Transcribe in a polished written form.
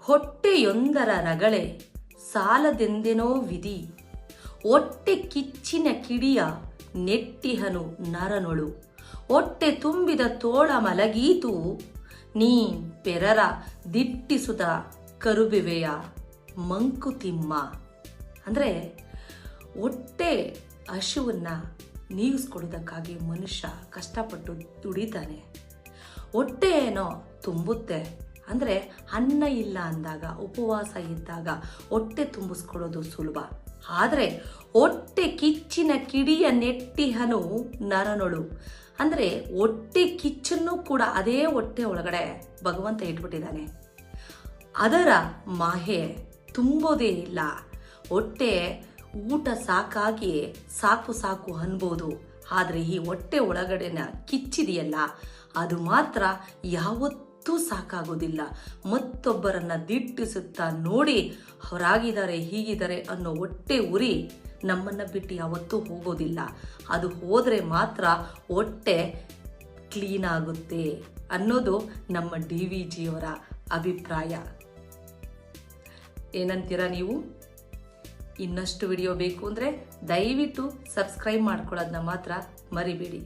ಹೊಟ್ಟೆಯೊಂದರ ರಗಳೆ ಸಾಲದೆಂದೆನೋ ವಿಧಿ, ಹೊಟ್ಟೆ ಕಿಚ್ಚಿನ ಕಿಡಿಯ ನೆಟ್ಟಿಹನು ನರನೊಳು, ಹೊಟ್ಟೆ ತುಂಬಿದ ತೋಳ ಮಲಗೀತು, ನೀ ಪೆರರ ದಿಟ್ಟಿಸುದ ಕರುಬೆವೆಯ ಮಂಕುತಿಮ್ಮ. ಅಂದರೆ ಹೊಟ್ಟೆ ಹಸುವನ್ನು ನೀಗಿಸ್ಕೊಡೋದಕ್ಕಾಗಿ ಮನುಷ್ಯ ಕಷ್ಟಪಟ್ಟು ದುಡಿತಾನೆ. ಹೊಟ್ಟೆ ಏನೋ ತುಂಬುತ್ತೆ, ಅಂದರೆ ಅನ್ನ ಇಲ್ಲ ಅಂದಾಗ, ಉಪವಾಸ ಇದ್ದಾಗ ಹೊಟ್ಟೆ ತುಂಬಿಸ್ಕೊಳ್ಳೋದು ಸುಲಭ. ಆದರೆ ಹೊಟ್ಟೆ ಕಿಚ್ಚಿನ ಕಿಡಿಯ ನೆಟ್ಟಿಹನು ನರನೊಳು, ಅಂದರೆ ಹೊಟ್ಟೆ ಕಿಚ್ಚನ್ನು ಕೂಡ ಅದೇ ಹೊಟ್ಟೆ ಒಳಗಡೆ ಭಗವಂತ ಇಟ್ಬಿಟ್ಟಿದ್ದಾನೆ. ಅದರ ಮಾಹೆ ತುಂಬೋದೇ ಇಲ್ಲ. ಹೊಟ್ಟೆ ಊಟ ಸಾಕಾಗಿ ಸಾಕು ಸಾಕು ಅನ್ಬೋದು, ಆದರೆ ಈ ಹೊಟ್ಟೆ ಒಳಗಡೆನ ಕಿಚ್ಚಿದೆಯಲ್ಲ ಅದು ಮಾತ್ರ ಯಾವತ್ತೂ ಸಾಕಾಗೋದಿಲ್ಲ. ಮತ್ತೊಬ್ಬರನ್ನ ದಿಟ್ಟಿಸುತ್ತಾ ನೋಡಿ ಅವರಾಗಿದ್ದಾರೆ ಹೀಗಿದ್ದಾರೆ ಅನ್ನೋ ಹೊಟ್ಟೆ ಉರಿ ನಮ್ಮನ್ನು ಬಿಟ್ಟು ಯಾವತ್ತೂ ಹೋಗೋದಿಲ್ಲ. ಅದು ಹೋದರೆ ಮಾತ್ರ ಹೊಟ್ಟೆ ಕ್ಲೀನ್ ಆಗುತ್ತೆ ಅನ್ನೋದು ನಮ್ಮ DVG ಅವರ ಅಭಿಪ್ರಾಯ. ಏನಂತೀರಾ ನೀವು? ಇನ್ನಷ್ಟು ವಿಡಿಯೋ ಬೇಕು ಅಂದರೆ ದಯವಿಟ್ಟು ಸಬ್ಸ್ಕ್ರೈಬ್ ಮಾಡ್ಕೊಳ್ಳೋದನ್ನ ಮಾತ್ರ ಮರಿಬೇಡಿ.